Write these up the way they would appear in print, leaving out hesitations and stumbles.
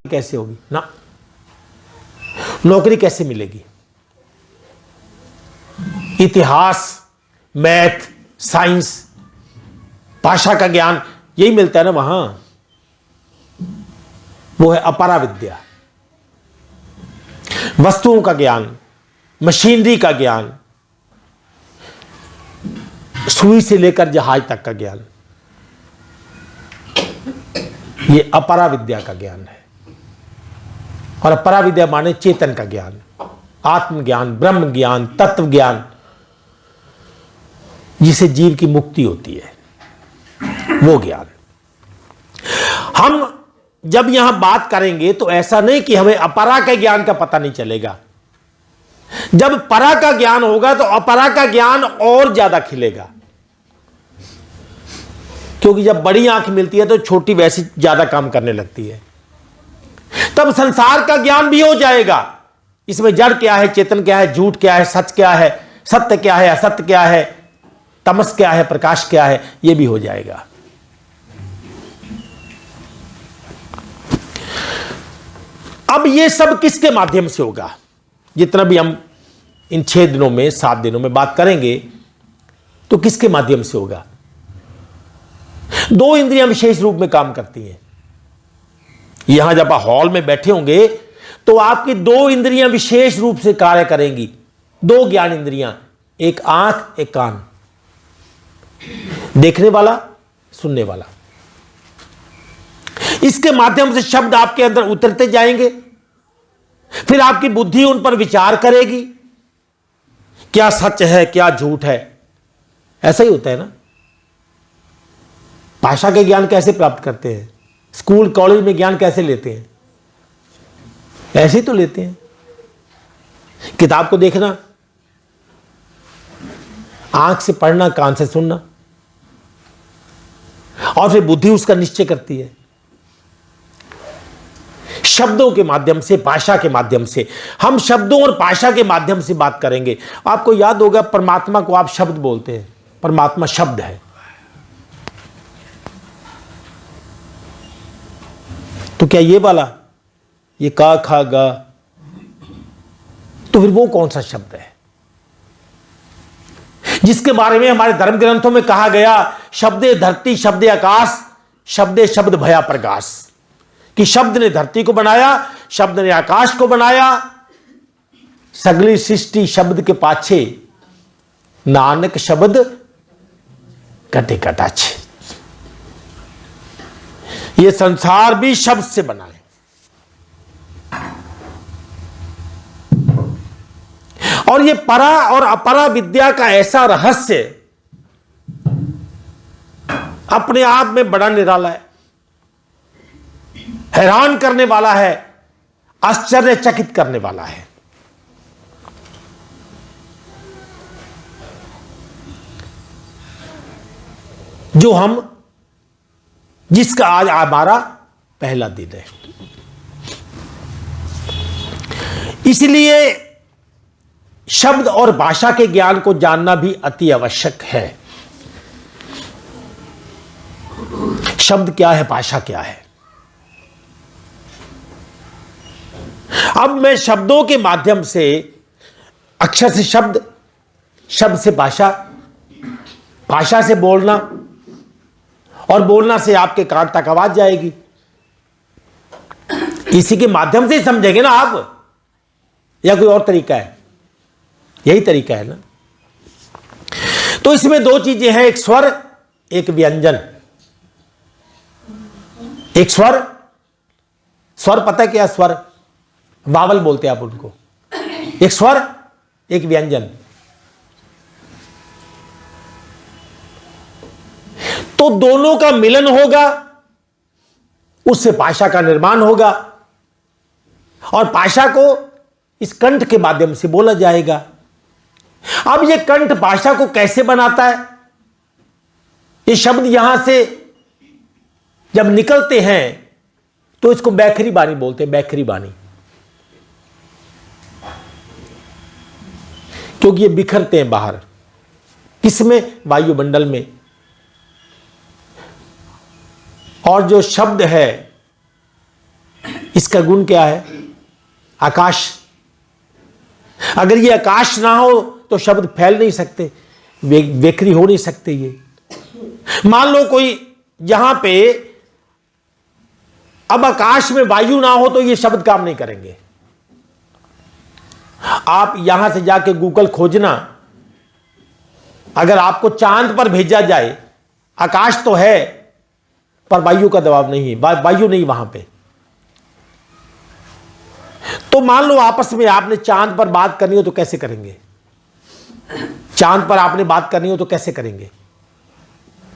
कैसे होगी ना, नौकरी कैसे मिलेगी? इतिहास, मैथ, साइंस, भाषा का ज्ञान यही मिलता है ना वहां। वो है अपरा विद्या। वस्तुओं का ज्ञान, मशीनरी का ज्ञान, सुई से लेकर जहाज तक का ज्ञान, ये अपरा विद्या का ज्ञान है। और अपरा विद्या माने चेतन का ज्ञान, आत्मज्ञान, ब्रह्म ज्ञान, तत्व ज्ञान, जिसे जीव की मुक्ति होती है, वो ज्ञान। हम जब यहां बात करेंगे तो ऐसा नहीं कि हमें अपरा के ज्ञान का पता नहीं चलेगा। जब परा का ज्ञान होगा तो अपरा का ज्ञान और ज्यादा खिलेगा, क्योंकि जब बड़ी आंख मिलती है तो छोटी वैसे ज्यादा काम करने लगती है। तब संसार का ज्ञान भी हो जाएगा। इसमें जड़ क्या है, चेतन क्या है, झूठ क्या है, सच क्या है, सत्य क्या है, असत्य क्या है, तमस क्या है, प्रकाश क्या है, यह भी हो जाएगा। अब यह सब किसके माध्यम से होगा? जितना भी हम इन 6 दिनों में, 7 दिनों में बात करेंगे तो किसके माध्यम से होगा? 2 इंद्रियां विशेष रूप में काम करती हैं। यहां जब आप हॉल में बैठे होंगे तो आपकी 2 इंद्रियां विशेष रूप से कार्य करेंगी। 2 ज्ञान इंद्रियां, एक आंख, एक कान, देखने वाला, सुनने वाला। इसके माध्यम से शब्द आपके अंदर उतरते जाएंगे, फिर आपकी बुद्धि उन पर विचार करेगी, क्या सच है, क्या झूठ है। ऐसा ही होता है ना। भाषा के ज्ञान कैसे प्राप्त करते हैं? स्कूल कॉलेज में ज्ञान कैसे लेते हैं? ऐसे ही तो लेते हैं। किताब को देखना, आंख से पढ़ना, कान से सुनना, और फिर बुद्धि उसका निश्चय करती है। शब्दों के माध्यम से, भाषा के माध्यम से, हम शब्दों और भाषा के माध्यम से बात करेंगे। आपको याद होगा, परमात्मा को आप शब्द बोलते हैं, परमात्मा शब्द है। तो क्या ये वाला, ये का, खा, गा, तो फिर वो कौन सा शब्द है जिसके बारे में हमारे धर्म ग्रंथों में कहा गया, शब्दे धरती, शब्दे आकाश, शब्दे शब्द भया प्रकाश, कि शब्द ने धरती को बनाया, शब्द ने आकाश को बनाया, सगली सृष्टि शब्द के पाछे, नानक शब्द कटे कटाछे। ये संसार भी शब्द से बना है। और ये परा और अपरा विद्या का ऐसा रहस्य अपने आप में बड़ा निराला है, हैरान करने वाला है, आश्चर्यचकित करने वाला है। जो हम, जिसका आज हमारा पहला दिन है। इसलिए शब्द और भाषा के ज्ञान को जानना भी अति आवश्यक है। शब्द क्या है, भाषा क्या है? अब मैं शब्दों के माध्यम से, अक्षर से शब्द, शब्द से भाषा, भाषा से बोलना, और बोलना से आपके कान तक आवाज जाएगी। इसी के माध्यम से ही समझेंगे ना आप, या कोई और तरीका है? यही तरीका है ना। तो इसमें 2 चीजें हैं, एक स्वर, एक व्यंजन। एक स्वर, स्वर पता है क्या? स्वर वावल बोलते हैं आप उनको। एक स्वर, एक व्यंजन। तो दोनों का मिलन होगा, उससे भाषा का निर्माण होगा, और भाषा को इस कंठ के माध्यम से बोला जाएगा। अब यह कंठ भाषा को कैसे बनाता है? ये शब्द यहां से जब निकलते हैं तो इसको बैखरी बानी बोलते हैं, बैखरी बानी, क्योंकि ये बिखरते हैं बाहर। किसमें? वायुमंडल में। और जो शब्द है इसका गुण क्या है? आकाश। अगर ये आकाश ना हो तो शब्द फैल नहीं सकते, बेकरी हो नहीं सकते। ये मान लो कोई यहां पे अब आकाश में वायु ना हो तो ये शब्द काम नहीं करेंगे। आप यहां से जाके गूगल खोजना, अगर आपको चांद पर भेजा जाए, आकाश तो है पर वायु का दबाव नहीं है, वायु नहीं वहां पे, तो मान लो आपस में आपने चांद पर बात करनी हो तो कैसे करेंगे? चांद पर आपने बात करनी हो तो कैसे करेंगे?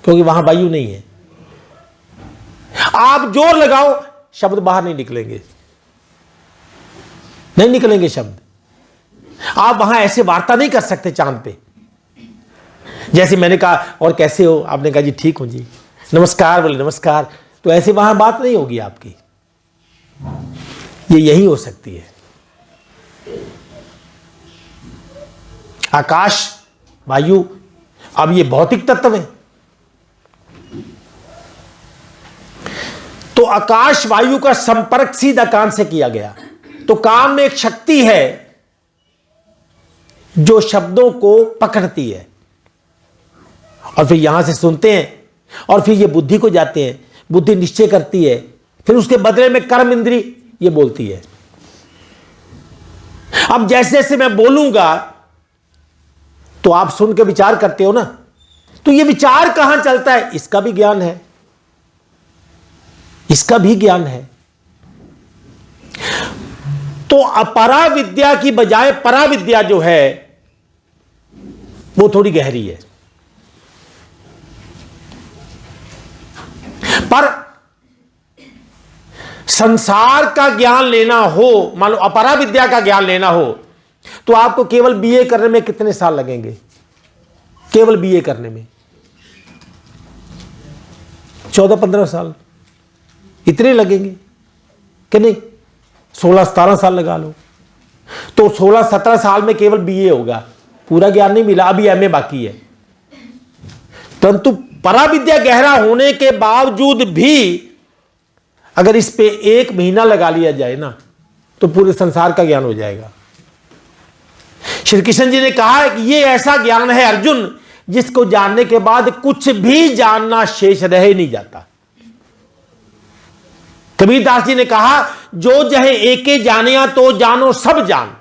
क्योंकि वहां वायु नहीं है। आप जोर लगाओ, शब्द बाहर नहीं निकलेंगे, नहीं निकलेंगे शब्द। आप वहां ऐसे वार्ता नहीं कर सकते चांद पे। जैसे मैंने कहा और कैसे हो, आपने कहा जी ठीक हूं जी, नमस्कार बोले नमस्कार, तो ऐसे वहां बात नहीं होगी आपकी। ये यही हो सकती है। आकाश, वायु, अब ये भौतिक तत्व है। तो आकाश वायु का संपर्क सीधा कान से किया गया। तो कान में एक शक्ति है जो शब्दों को पकड़ती है और फिर यहां से सुनते हैं और फिर ये बुद्धि को जाते हैं, बुद्धि निश्चय करती है, फिर उसके बदले में कर्म इंद्री ये बोलती है। अब जैसे जैसे मैं बोलूंगा तो आप सुन के विचार करते हो ना, तो ये विचार कहां चलता है, इसका भी ज्ञान है, इसका भी ज्ञान है। तो अपरा विद्या की बजाय परा विद्या जो है वो थोड़ी गहरी है। पर संसार का ज्ञान लेना हो, मान लो अपरा विद्या का ज्ञान लेना हो, तो आपको केवल बीए करने में कितने साल लगेंगे? केवल बीए करने में 14-15 साल, इतने लगेंगे कि नहीं? 16-17 साल लगा लो, तो 16-17 साल में केवल बीए होगा, पूरा ज्ञान नहीं मिला, अभी एमए बाकी है। परंतु पराविद्या गहरा होने के बावजूद भी अगर इस पे 1 महीना लगा लिया जाए ना तो पूरे संसार का ज्ञान हो जाएगा। श्री कृष्ण जी ने कहा है कि ये ऐसा ज्ञान है अर्जुन, जिसको जानने के बाद कुछ भी जानना शेष रह ही नहीं जाता। कबीरदास जी ने कहा, जो जहे एके जानिया तो जानो सब जान।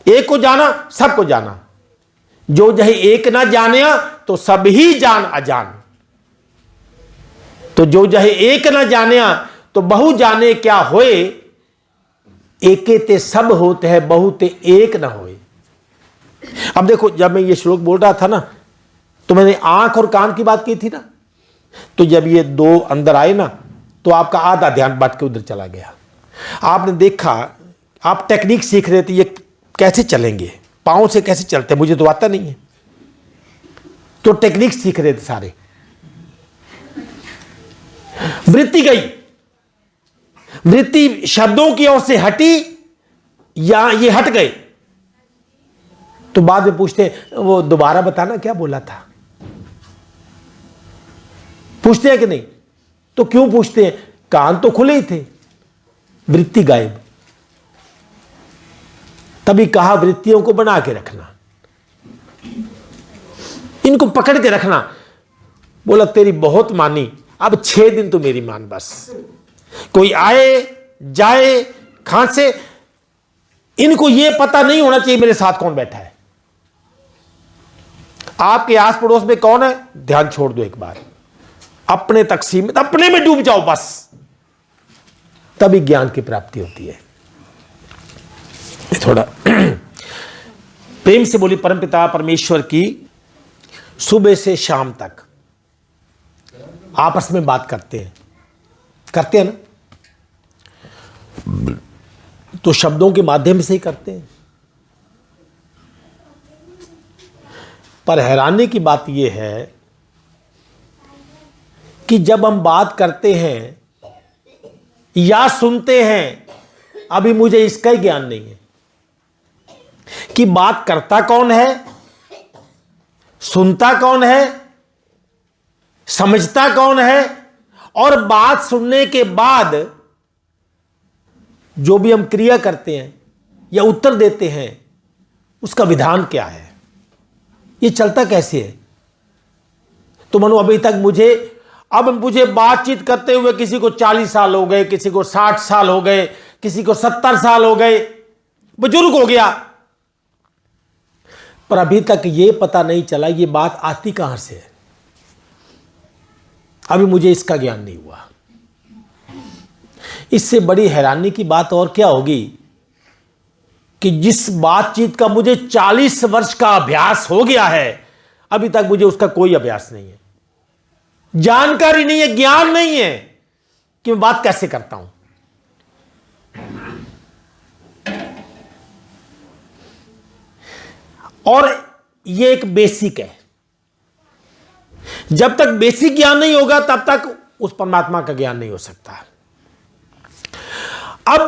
एक को जाना सबको जाना, जो जहे एक ना जानिया तो सब ही जान अजान। तो जो जहे एक ना जानिया तो बहु जाने क्या होए, एके ते सब होते हैं बहु ते एक ना होए। अब देखो, जब मैं ये श्लोक बोल रहा था ना, तो मैंने आंख और कान की बात की थी ना, तो जब ये 2 अंदर आए ना तो आपका आधा ध्यान बट के उधर चला गया। आपने देखा, आप टेक्निक सीख रहे थे, ये कैसे चलेंगे, पांव से कैसे चलते, मुझे तो आता नहीं है, तो टेक्निक सीख रहे थे सारे। वृत्ति गई, वृत्ति शब्दों की ओर से हटी या ये हट गए, तो बाद में पूछते वो दोबारा बताना क्या बोला था, पूछते हैं कि नहीं? तो क्यों पूछते हैं? कान तो खुले ही थे, वृत्ति गायब। तभी कहा वृत्तियों को बना के रखना, इनको पकड़ के रखना। बोला तेरी बहुत मानी, अब 6 दिन तो मेरी मान बस। कोई आए जाए कहां से, इनको यह पता नहीं होना चाहिए मेरे साथ कौन बैठा है। आपके आस पड़ोस में कौन है, ध्यान छोड़ दो एक बार, अपने तक सीमित, अपने में डूब जाओ बस, तभी ज्ञान की प्राप्ति होती है। थोड़ा प्रेम से बोली परमपिता परमेश्वर की सुबह से शाम तक आपस में बात करते हैं ना, तो शब्दों के माध्यम से ही करते हैं। पर हैरानी की बात यह है कि जब हम बात करते हैं या सुनते हैं, अभी मुझे इसका ही ज्ञान नहीं है कि बात करता कौन है, सुनता कौन है, समझता कौन है, और बात सुनने के बाद जो भी हम क्रिया करते हैं या उत्तर देते हैं, उसका विधान क्या है, ये चलता कैसे है। तो मानो अभी तक मुझे बातचीत करते हुए किसी को 40 साल हो गए, किसी को 60 साल हो गए, किसी को 70 साल हो गए, बुजुर्ग हो गया, पर अभी तक ये पता नहीं चला ये बात आती कहां से है। अभी मुझे इसका ज्ञान नहीं हुआ। इससे बड़ी हैरानी की बात और क्या होगी कि जिस बातचीत का मुझे 40 वर्ष का अभ्यास हो गया है, अभी तक मुझे उसका कोई अभ्यास नहीं है, जानकारी नहीं है, ज्ञान नहीं है कि मैं बात कैसे करता हूं। और यह एक बेसिक है। जब तक बेसिक ज्ञान नहीं होगा तब तक उस परमात्मा का ज्ञान नहीं हो सकता। अब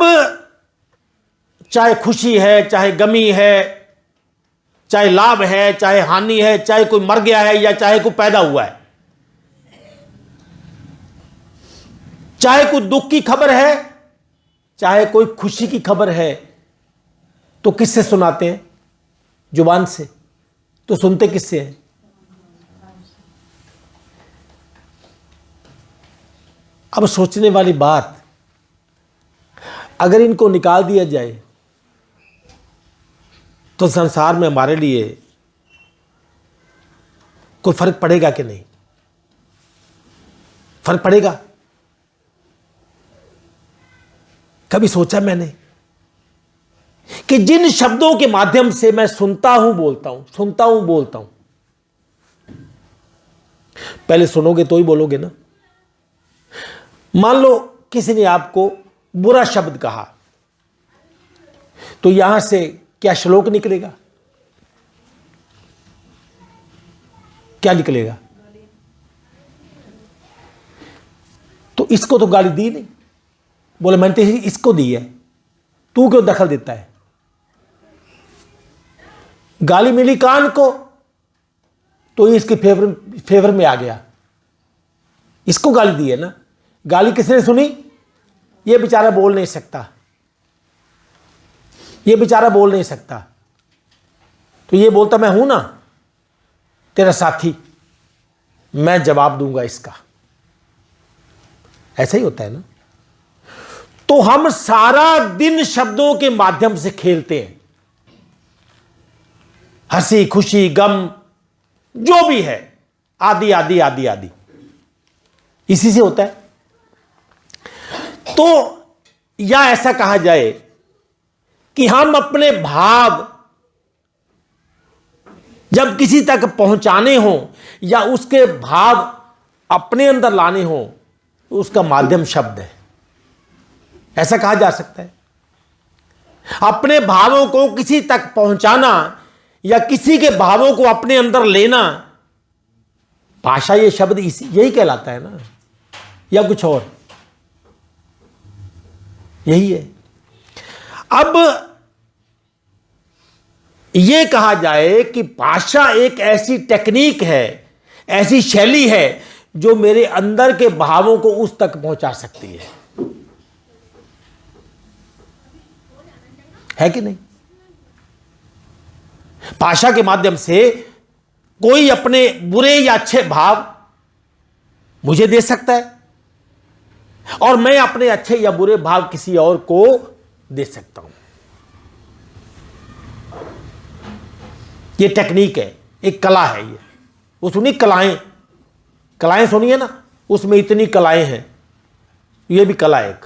चाहे खुशी है, चाहे गमी है, चाहे लाभ है, चाहे हानि है, चाहे कोई मर गया है या चाहे कोई पैदा हुआ है, चाहे कोई दुख की खबर है, चाहे कोई खुशी की खबर है, तो किससे सुनाते हैं? जुबान से। तो सुनते किससे हैं? अब सोचने वाली बात, अगर इनको निकाल दिया जाए तो संसार में हमारे लिए कोई फर्क पड़ेगा कि नहीं? फर्क पड़ेगा? कभी सोचा मैंने कि जिन शब्दों के माध्यम से मैं सुनता हूं बोलता हूं, पहले सुनोगे तो ही बोलोगे ना। मान लो किसी ने आपको बुरा शब्द कहा, तो यहां से क्या श्लोक निकलेगा? क्या निकलेगा? तो इसको तो गाली दी नहीं, बोले मैंने तो इसको दी है, तू क्यों दखल देता है? गाली मिली कान को तो इसके फेवर में आ गया, इसको गाली दी है ना। गाली किसने सुनी? ये बेचारा बोल नहीं सकता, ये बेचारा बोल नहीं सकता, तो ये बोलता मैं हूं ना तेरा साथी, मैं जवाब दूंगा इसका। ऐसा ही होता है ना। तो हम सारा दिन शब्दों के माध्यम से खेलते हैं, हंसी खुशी गम जो भी है, आदि आदि आदि आदि, इसी से होता है। तो या ऐसा कहा जाए कि हम अपने भाव जब किसी तक पहुंचाने हो या उसके भाव अपने अंदर लाने हो, तो उसका माध्यम शब्द है, ऐसा कहा जा सकता है। अपने भावों को किसी तक पहुंचाना या किसी के भावों को अपने अंदर लेना, भाषा, ये शब्द यही कहलाता है ना, या कुछ और? यही है। अब यह कहा जाए कि भाषा एक ऐसी टेक्निक है, ऐसी शैली है जो मेरे अंदर के भावों को उस तक पहुंचा सकती है कि नहीं? भाषा के माध्यम से कोई अपने बुरे या अच्छे भाव मुझे दे सकता है और मैं अपने अच्छे या बुरे भाव किसी और को दे सकता हूं। ये टेक्निक है, एक कला है। ये वो सुनी कलाएं सुनिए ना, उसमें इतनी कलाएं हैं, ये भी कला एक।